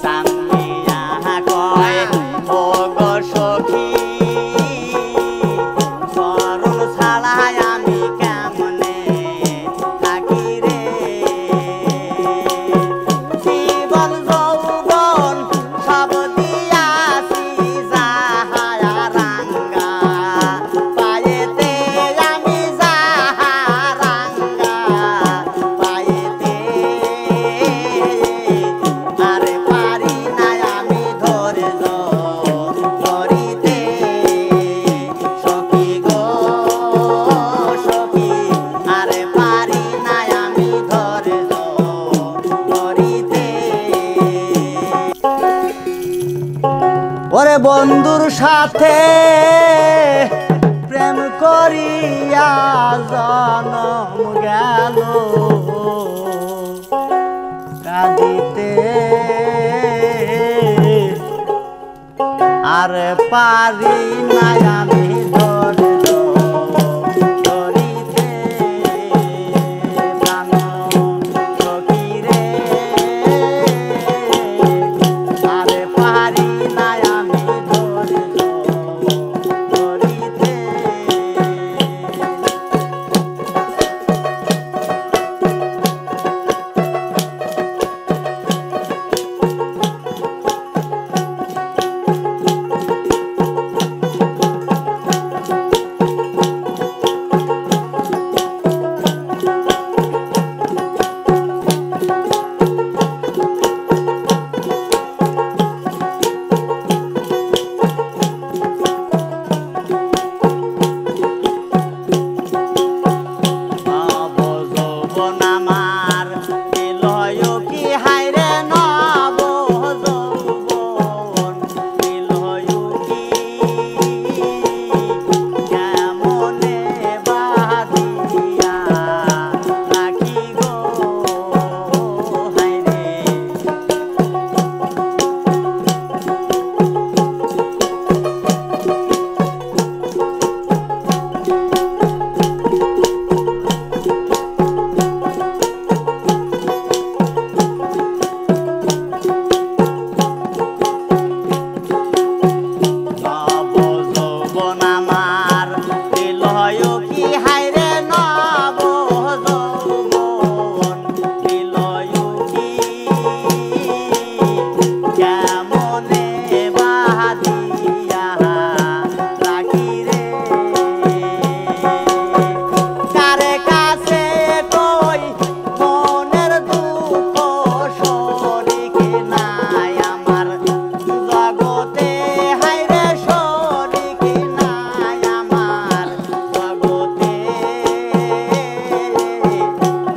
সামিয়া কয় ও গো সখী সরল ছাড়া আমি কেমনে থাকি রে জীবন যৌবন সব দিয়াছি যাহারা রাঙ্গা পায়েতে আমি যাহা রাঙ্গা পায়েতে আরে পারি না আমি ধৈর্য ধরিতে সখী গো সখী আরে পারি না আমি ধৈর্য ধরিতে ওরে বন্ধুর সাথে প্রেম করিয়া জনম গেল কাঁদিতে আর পারি না আমি ধৈর্য ধরিতে প্রাণ সখী রে আরে পারি না আমি ধৈর্য ধরিতে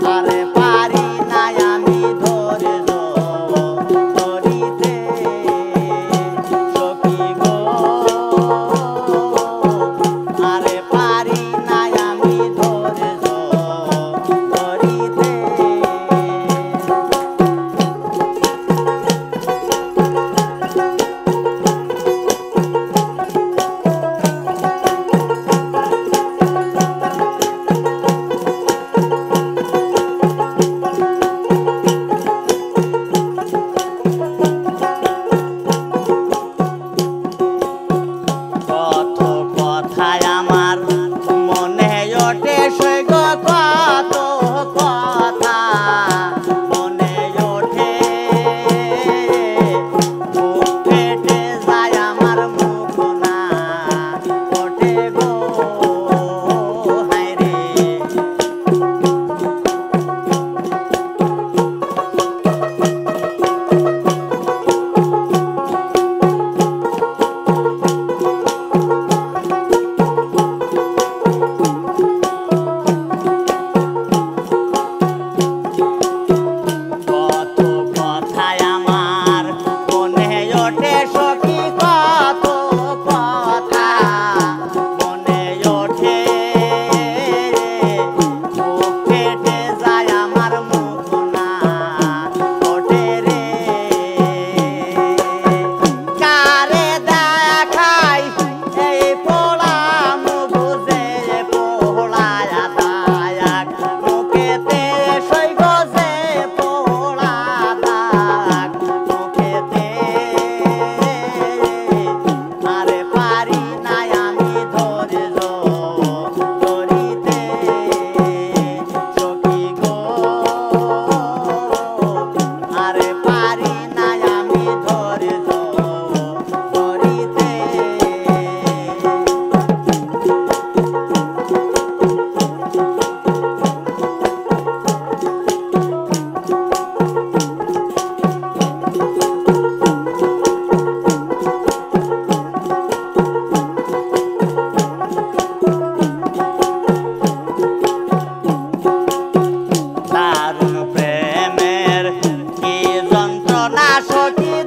আরে পারি না আমি ধৈর্য ধরিতে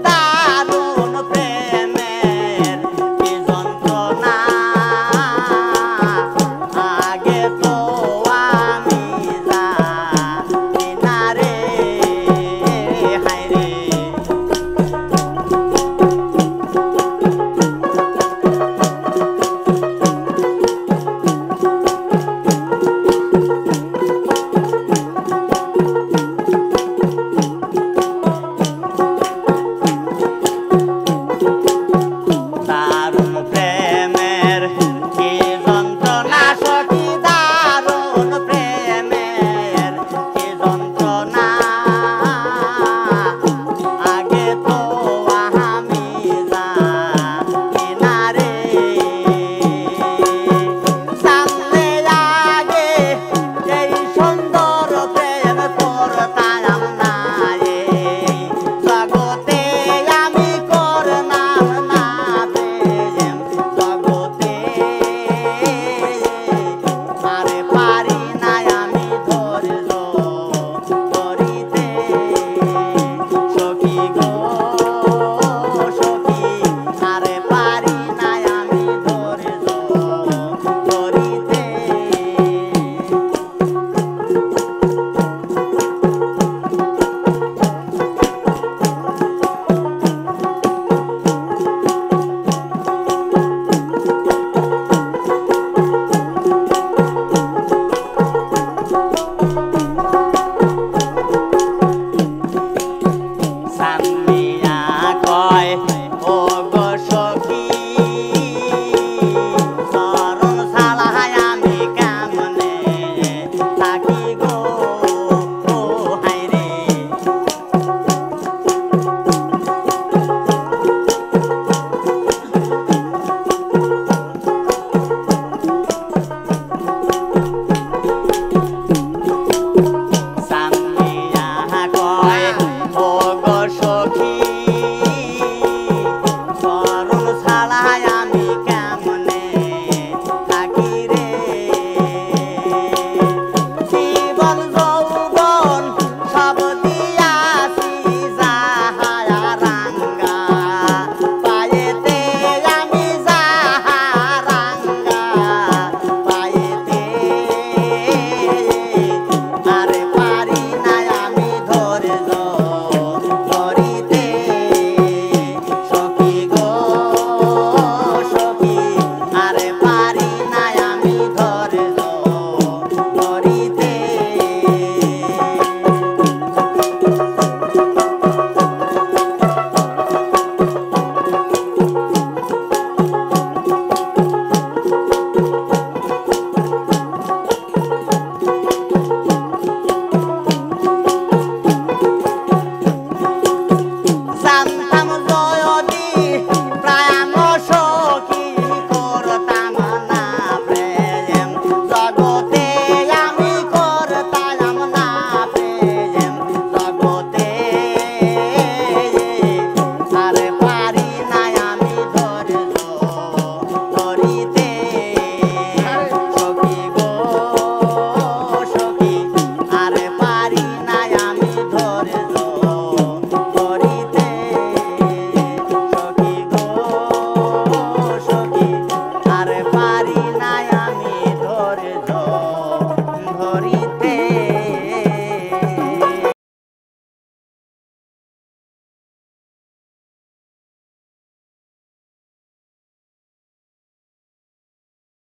দারুণ প্রেমের কি যন্ত্রণা আগে তো আমি জানি না রে হায়রে দারুণ প্রেমের কি যন্ত্রণা সখী দারুণ প্রেমের কি যন্ত্রণা আগে তো আমি জানি না রে সামনে আগে এই সুন্দর প্রেম করতাম না এই জগতে আমি করলাম না প্রেম জগতে আরে পারি না আমি ধৈর্য ধরিতে সখী গো সখী আরে পারি না আমি ধৈর্য ধরিতে সামিয়া কয়